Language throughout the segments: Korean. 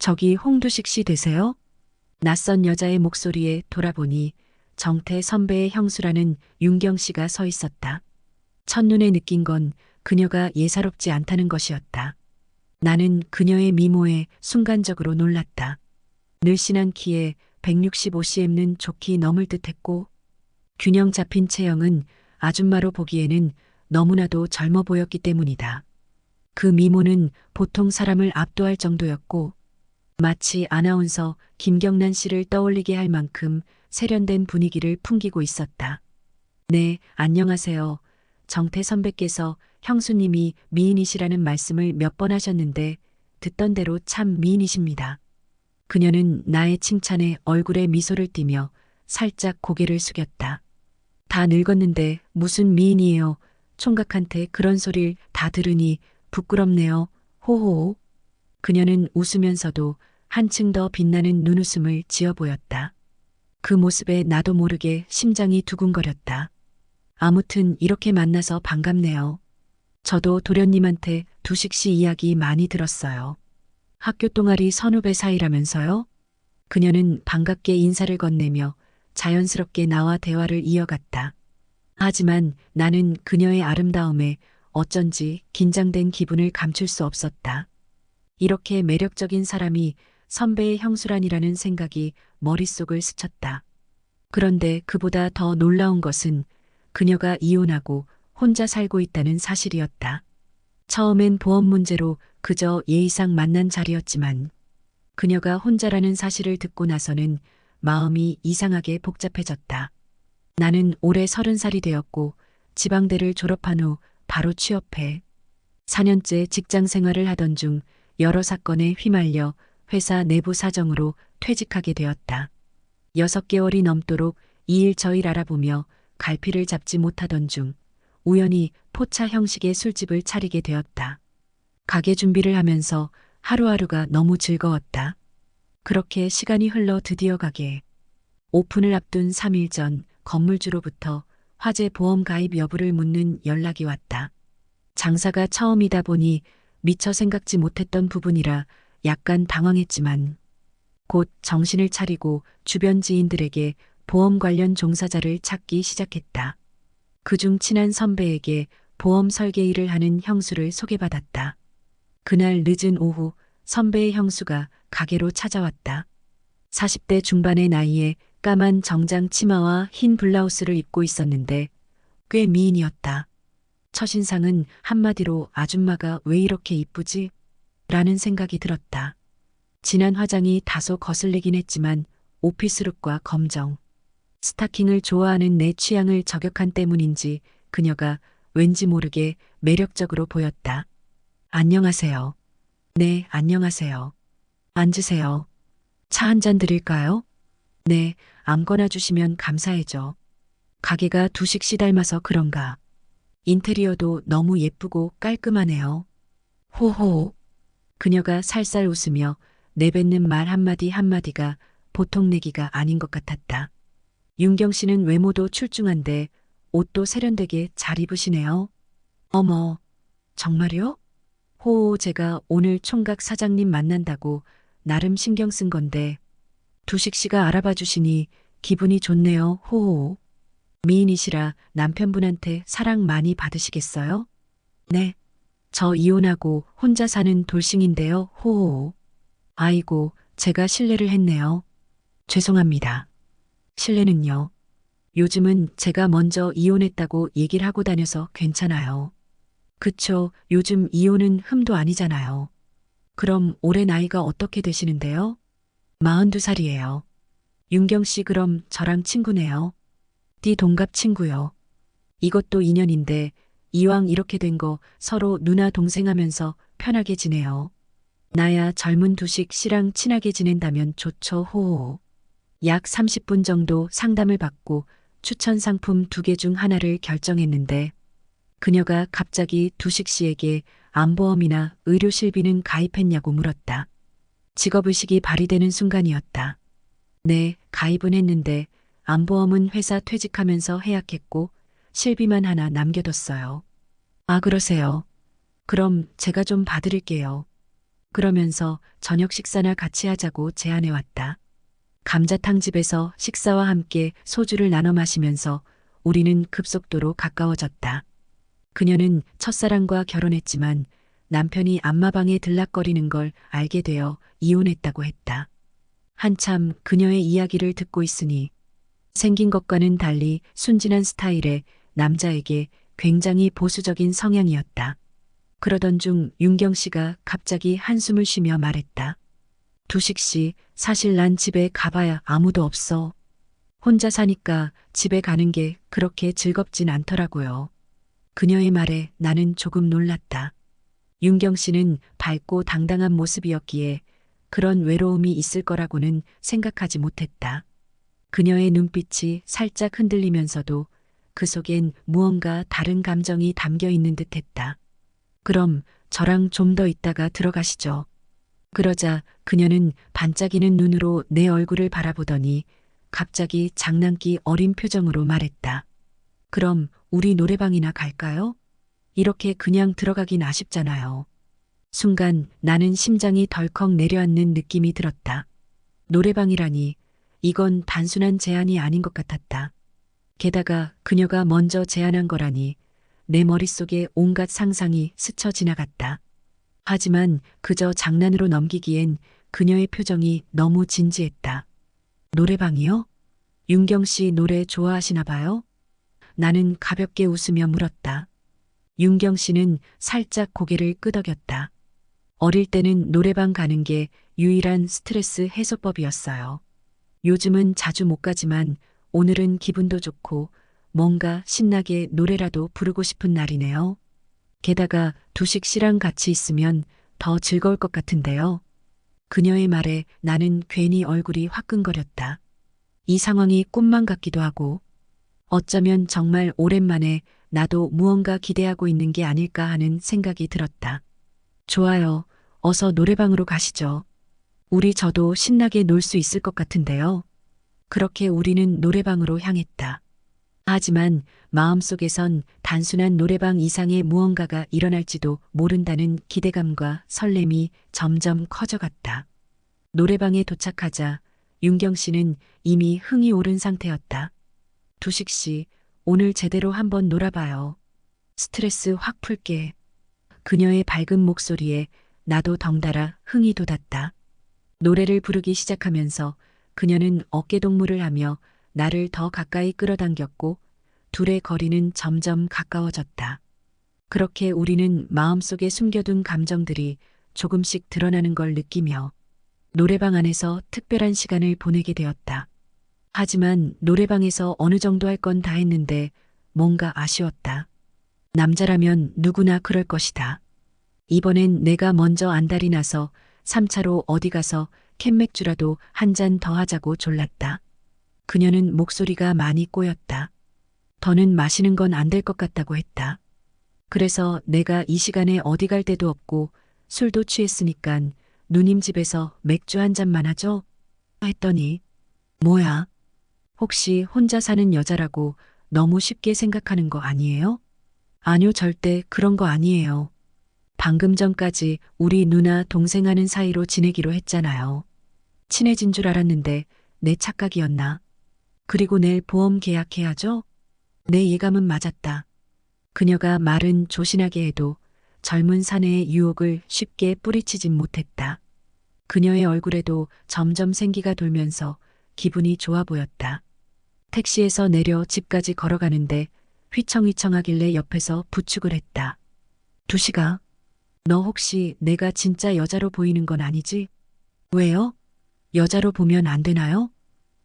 저기 홍두식 씨 되세요? 낯선 여자의 목소리에 돌아보니 정태 선배의 형수라는 윤경 씨가 서 있었다. 첫눈에 느낀 건 그녀가 예사롭지 않다는 것이었다. 나는 그녀의 미모에 순간적으로 놀랐다. 늘씬한 키에 165cm는 좋게 넘을 듯했고 균형 잡힌 체형은 아줌마로 보기에는 너무나도 젊어 보였기 때문이다. 그 미모는 보통 사람을 압도할 정도였고 마치 아나운서 김경란 씨를 떠올리게 할 만큼 세련된 분위기를 풍기고 있었다. 네, 안녕하세요. 정태 선배께서 형수님이 미인이시라는 말씀을 몇 번 하셨는데 듣던 대로 참 미인이십니다. 그녀는 나의 칭찬에 얼굴에 미소를 띠며 살짝 고개를 숙였다. 다 늙었는데 무슨 미인이에요. 총각한테 그런 소리를 다 들으니 부끄럽네요. 호호. 그녀는 웃으면서도 한층 더 빛나는 눈웃음을 지어 보였다. 그 모습에 나도 모르게 심장이 두근거렸다. 아무튼 이렇게 만나서 반갑네요. 저도 도련님한테 두식 씨 이야기 많이 들었어요. 학교 동아리 선후배 사이라면서요? 그녀는 반갑게 인사를 건네며 자연스럽게 나와 대화를 이어갔다. 하지만 나는 그녀의 아름다움에 어쩐지 긴장된 기분을 감출 수 없었다. 이렇게 매력적인 사람이 선배의 형수란이라는 생각이 머릿속을 스쳤다. 그런데 그보다 더 놀라운 것은 그녀가 이혼하고 혼자 살고 있다는 사실이었다. 처음엔 보험 문제로 그저 예의상 만난 자리였지만 그녀가 혼자라는 사실을 듣고 나서는 마음이 이상하게 복잡해졌다. 나는 올해 30살이 되었고 지방대를 졸업한 후 바로 취업해 4년째 직장 생활을 하던 중 여러 사건에 휘말려 회사 내부 사정으로 퇴직하게 되었다. 6개월이 넘도록 이 일 저 일 알아보며 갈피를 잡지 못하던 중 우연히 포차 형식의 술집을 차리게 되었다. 가게 준비를 하면서 하루하루가 너무 즐거웠다. 그렇게 시간이 흘러 드디어 가게 오픈을 앞둔 3일 전 건물주로부터 화재 보험 가입 여부를 묻는 연락이 왔다. 장사가 처음이다 보니 미처 생각지 못했던 부분이라 약간 당황했지만 곧 정신을 차리고 주변 지인들에게 보험 관련 종사자를 찾기 시작했다. 그중 친한 선배에게 보험 설계 일을 하는 형수를 소개받았다. 그날 늦은 오후 선배의 형수가 가게로 찾아왔다. 40대 중반의 나이에 까만 정장 치마와 흰 블라우스를 입고 있었는데 꽤 미인이었다. 첫인상은 한마디로 아줌마가 왜 이렇게 이쁘지? 라는 생각이 들었다. 진한 화장이 다소 거슬리긴 했지만 오피스룩과 검정, 스타킹을 좋아하는 내 취향을 저격한 때문인지 그녀가 왠지 모르게 매력적으로 보였다. 안녕하세요. 네, 안녕하세요. 앉으세요. 차 한 잔 드릴까요? 네, 아무거나 주시면 감사해죠. 가게가 두식 씨 닮아서 그런가. 인테리어도 너무 예쁘고 깔끔하네요. 호호. 그녀가 살살 웃으며 내뱉는 말 한마디 한마디가 보통 내기가 아닌 것 같았다. 윤경 씨는 외모도 출중한데 옷도 세련되게 잘 입으시네요. 어머, 정말요? 호호, 제가 오늘 총각 사장님 만난다고 나름 신경 쓴 건데 두식 씨가 알아봐 주시니 기분이 좋네요. 호호. 미인이시라 남편분한테 사랑 많이 받으시겠어요? 네. 저 이혼하고 혼자 사는 돌싱인데요. 호호. 아이고, 제가 실례를 했네요. 죄송합니다. 실례는요. 요즘은 제가 먼저 이혼했다고 얘기를 하고 다녀서 괜찮아요. 그쵸, 요즘 이혼은 흠도 아니잖아요. 그럼 올해 나이가 어떻게 되시는데요? 42살이에요. 윤경 씨 그럼 저랑 친구네요. 띠 동갑 친구요. 이것도 인연인데 이왕 이렇게 된 거 서로 누나 동생 하면서 편하게 지내요. 나야 젊은 두식 씨랑 친하게 지낸다면 좋죠. 호호. 약 30분 정도 상담을 받고 추천 상품 2개 중 하나를 결정했는데 그녀가 갑자기 두식 씨에게 암보험이나 의료실비는 가입했냐고 물었다. 직업의식이 발휘되는 순간이었다. 네, 가입은 했는데 암보험은 회사 퇴직하면서 해약했고 실비만 하나 남겨뒀어요. 아, 그러세요. 그럼 제가 좀 봐드릴게요. 그러면서 저녁 식사나 같이 하자고 제안해왔다. 감자탕집에서 식사와 함께 소주를 나눠 마시면서 우리는 급속도로 가까워졌다. 그녀는 첫사랑과 결혼했지만 남편이 안마방에 들락거리는 걸 알게 되어 이혼했다고 했다. 한참 그녀의 이야기를 듣고 있으니 생긴 것과는 달리 순진한 스타일의 남자에게 굉장히 보수적인 성향이었다. 그러던 중 윤경 씨가 갑자기 한숨을 쉬며 말했다. 두식 씨, 사실 난 집에 가봐야 아무도 없어. 혼자 사니까 집에 가는 게 그렇게 즐겁진 않더라고요. 그녀의 말에 나는 조금 놀랐다. 윤경 씨는 밝고 당당한 모습이었기에 그런 외로움이 있을 거라고는 생각하지 못했다. 그녀의 눈빛이 살짝 흔들리면서도 그 속엔 무언가 다른 감정이 담겨 있는 듯 했다. 그럼 저랑 좀 더 있다가 들어가시죠. 그러자 그녀는 반짝이는 눈으로 내 얼굴을 바라보더니 갑자기 장난기 어린 표정으로 말했다. 그럼 우리 노래방이나 갈까요? 이렇게 그냥 들어가긴 아쉽잖아요. 순간 나는 심장이 덜컥 내려앉는 느낌이 들었다. 노래방이라니 이건 단순한 제안이 아닌 것 같았다. 게다가 그녀가 먼저 제안한 거라니 내 머릿속에 온갖 상상이 스쳐 지나갔다. 하지만 그저 장난으로 넘기기엔 그녀의 표정이 너무 진지했다. 노래방이요? 윤경 씨 노래 좋아하시나 봐요? 나는 가볍게 웃으며 물었다. 윤경 씨는 살짝 고개를 끄덕였다. 어릴 때는 노래방 가는 게 유일한 스트레스 해소법이었어요. 요즘은 자주 못 가지만 오늘은 기분도 좋고 뭔가 신나게 노래라도 부르고 싶은 날이네요. 게다가 두식 씨랑 같이 있으면 더 즐거울 것 같은데요. 그녀의 말에 나는 괜히 얼굴이 화끈거렸다. 이 상황이 꿈만 같기도 하고 어쩌면 정말 오랜만에 나도 무언가 기대하고 있는 게 아닐까 하는 생각이 들었다. 좋아요. 어서 노래방으로 가시죠. 우리 저도 신나게 놀 수 있을 것 같은데요. 그렇게 우리는 노래방으로 향했다. 하지만 마음속에선 단순한 노래방 이상의 무언가가 일어날지도 모른다는 기대감과 설렘이 점점 커져갔다. 노래방에 도착하자 윤경 씨는 이미 흥이 오른 상태였다. 두식 씨, 오늘 제대로 한번 놀아봐요. 스트레스 확 풀게. 그녀의 밝은 목소리에 나도 덩달아 흥이 돋았다. 노래를 부르기 시작하면서 그녀는 어깨동무를 하며 나를 더 가까이 끌어당겼고 둘의 거리는 점점 가까워졌다. 그렇게 우리는 마음속에 숨겨둔 감정들이 조금씩 드러나는 걸 느끼며 노래방 안에서 특별한 시간을 보내게 되었다. 하지만 노래방에서 어느 정도 할 건 다 했는데 뭔가 아쉬웠다. 남자라면 누구나 그럴 것이다. 이번엔 내가 먼저 안달이 나서 3차로 어디 가서 캔맥주라도 한 잔 더 하자고 졸랐다. 그녀는 목소리가 많이 꼬였다. 더는 마시는 건 안 될 것 같다고 했다. 그래서 내가 이 시간에 어디 갈 데도 없고 술도 취했으니깐 누님 집에서 맥주 한 잔만 하죠? 했더니 뭐야? 혹시 혼자 사는 여자라고 너무 쉽게 생각하는 거 아니에요? 아니요, 절대 그런 거 아니에요. 방금 전까지 우리 누나 동생 하는 사이로 지내기로 했잖아요. 친해진 줄 알았는데 내 착각이었나? 그리고 내일 보험 계약해야죠? 내 예감은 맞았다. 그녀가 말은 조신하게 해도 젊은 사내의 유혹을 쉽게 뿌리치진 못했다. 그녀의 얼굴에도 점점 생기가 돌면서 기분이 좋아 보였다. 택시에서 내려 집까지 걸어가는데 휘청휘청하길래 옆에서 부축을 했다. 두식아, 너 혹시 내가 진짜 여자로 보이는 건 아니지? 왜요? 여자로 보면 안 되나요?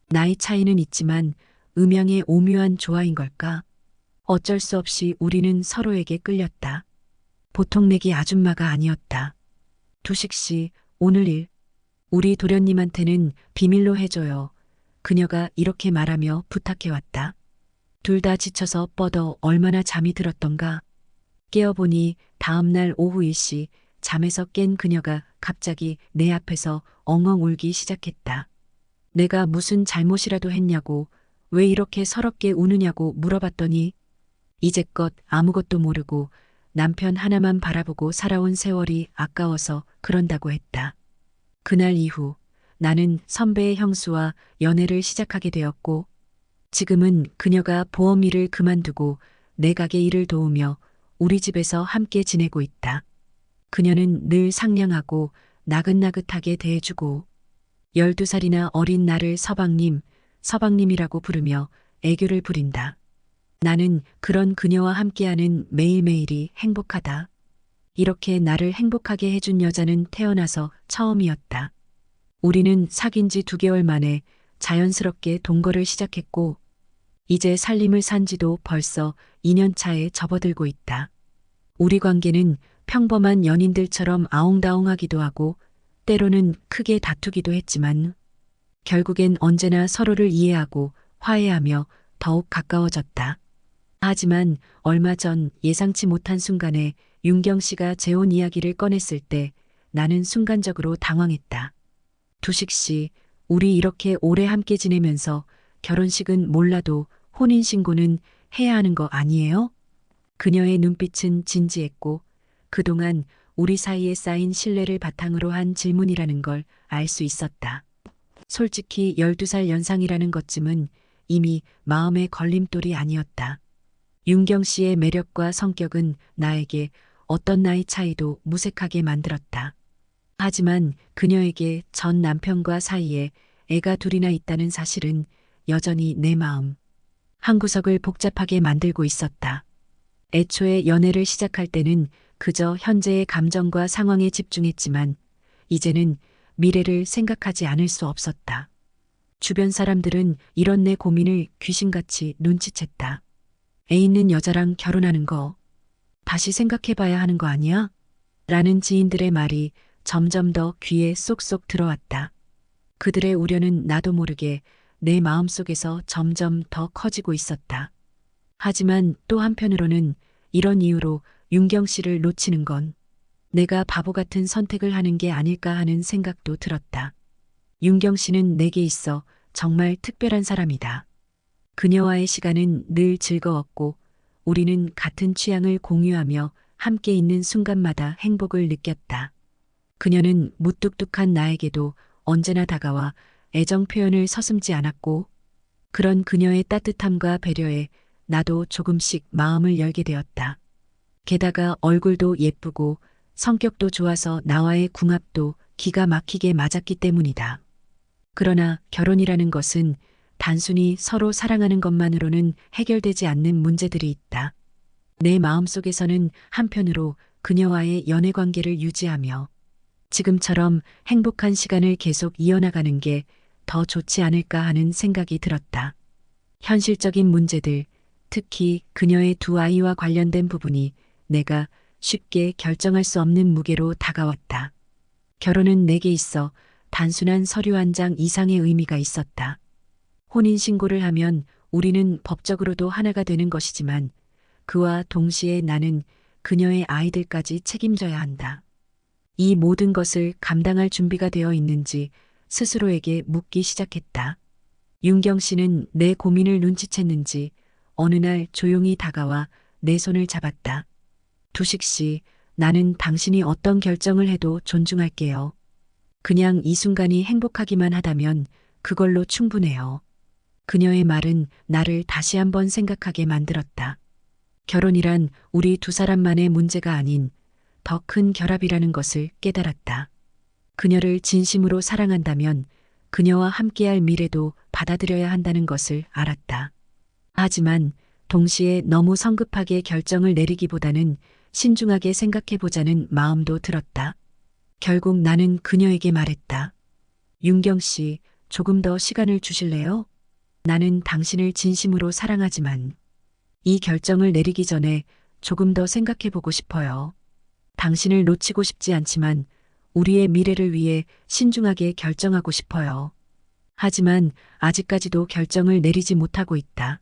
나이 차이는 있지만 음양의 오묘한 조화인 걸까? 어쩔 수 없이 우리는 서로에게 끌렸다. 보통 내기 아줌마가 아니었다. 두식 씨, 오늘 일, 우리 도련님한테는 비밀로 해줘요. 그녀가 이렇게 말하며 부탁해왔다. 둘 다 지쳐서 뻗어 얼마나 잠이 들었던가. 깨어보니 다음날 오후 일시 잠에서 깬 그녀가 갑자기 내 앞에서 엉엉 울기 시작했다. 내가 무슨 잘못이라도 했냐고, 왜 이렇게 서럽게 우느냐고 물어봤더니 이제껏 아무것도 모르고 남편 하나만 바라보고 살아온 세월이 아까워서 그런다고 했다. 그날 이후 나는 선배의 형수와 연애를 시작하게 되었고 지금은 그녀가 보험 일을 그만두고 내 가게 일을 도우며 우리 집에서 함께 지내고 있다. 그녀는 늘 상냥하고 나긋나긋하게 대해주고 12살이나 어린 나를 서방님, 서방님이라고 부르며 애교를 부린다. 나는 그런 그녀와 함께하는 매일매일이 행복하다. 이렇게 나를 행복하게 해준 여자는 태어나서 처음이었다. 우리는 사귄 지 2개월 만에 자연스럽게 동거를 시작했고 이제 살림을 산 지도 벌써 2년 차에 접어들고 있다. 우리 관계는 평범한 연인들처럼 아웅다웅하기도 하고 때로는 크게 다투기도 했지만 결국엔 언제나 서로를 이해하고 화해하며 더욱 가까워졌다. 하지만 얼마 전 예상치 못한 순간에 윤경 씨가 재혼 이야기를 꺼냈을 때 나는 순간적으로 당황했다. 두식 씨, 우리 이렇게 오래 함께 지내면서 결혼식은 몰라도 혼인신고는 해야 하는 거 아니에요? 그녀의 눈빛은 진지했고 그동안 우리 사이에 쌓인 신뢰를 바탕으로 한 질문이라는 걸 알 수 있었다. 솔직히 12살 연상이라는 것쯤은 이미 마음의 걸림돌이 아니었다. 윤경 씨의 매력과 성격은 나에게 어떤 나이 차이도 무색하게 만들었다. 하지만 그녀에게 전 남편과 사이에 애가 2이나 있다는 사실은 여전히 내 마음 한구석을 복잡하게 만들고 있었다. 애초에 연애를 시작할 때는 그저 현재의 감정과 상황에 집중했지만 이제는 미래를 생각하지 않을 수 없었다. 주변 사람들은 이런 내 고민을 귀신같이 눈치챘다. 애 있는 여자랑 결혼하는 거 다시 생각해봐야 하는 거 아니야? 라는 지인들의 말이 점점 더 귀에 쏙쏙 들어왔다. 그들의 우려는 나도 모르게 내 마음속에서 점점 더 커지고 있었다. 하지만 또 한편으로는 이런 이유로 윤경 씨를 놓치는 건 내가 바보 같은 선택을 하는 게 아닐까 하는 생각도 들었다. 윤경 씨는 내게 있어 정말 특별한 사람이다. 그녀와의 시간은 늘 즐거웠고 우리는 같은 취향을 공유하며 함께 있는 순간마다 행복을 느꼈다. 그녀는 무뚝뚝한 나에게도 언제나 다가와 애정 표현을 서슴지 않았고 그런 그녀의 따뜻함과 배려에 나도 조금씩 마음을 열게 되었다. 게다가 얼굴도 예쁘고 성격도 좋아서 나와의 궁합도 기가 막히게 맞았기 때문이다. 그러나 결혼이라는 것은 단순히 서로 사랑하는 것만으로는 해결되지 않는 문제들이 있다. 내 마음속에서는 한편으로 그녀와의 연애 관계를 유지하며 지금처럼 행복한 시간을 계속 이어나가는 게 더 좋지 않을까 하는 생각이 들었다. 현실적인 문제들, 특히 그녀의 2아이와 관련된 부분이 내가 쉽게 결정할 수 없는 무게로 다가왔다. 결혼은 내게 있어 단순한 서류 한 장 이상의 의미가 있었다. 혼인신고를 하면 우리는 법적으로도 하나가 되는 것이지만 그와 동시에 나는 그녀의 아이들까지 책임져야 한다. 이 모든 것을 감당할 준비가 되어 있는지 스스로에게 묻기 시작했다. 윤경 씨는 내 고민을 눈치챘는지 어느 날 조용히 다가와 내 손을 잡았다. 두식 씨, 나는 당신이 어떤 결정을 해도 존중할게요. 그냥 이 순간이 행복하기만 하다면 그걸로 충분해요. 그녀의 말은 나를 다시 한번 생각하게 만들었다. 결혼이란 우리 2사람만의 문제가 아닌 더 큰 결합이라는 것을 깨달았다. 그녀를 진심으로 사랑한다면 그녀와 함께할 미래도 받아들여야 한다는 것을 알았다. 하지만 동시에 너무 성급하게 결정을 내리기보다는 신중하게 생각해보자는 마음도 들었다. 결국 나는 그녀에게 말했다. 윤경 씨, 조금 더 시간을 주실래요? 나는 당신을 진심으로 사랑하지만 이 결정을 내리기 전에 조금 더 생각해보고 싶어요. 당신을 놓치고 싶지 않지만 우리의 미래를 위해 신중하게 결정하고 싶어요. 하지만 아직까지도 결정을 내리지 못하고 있다.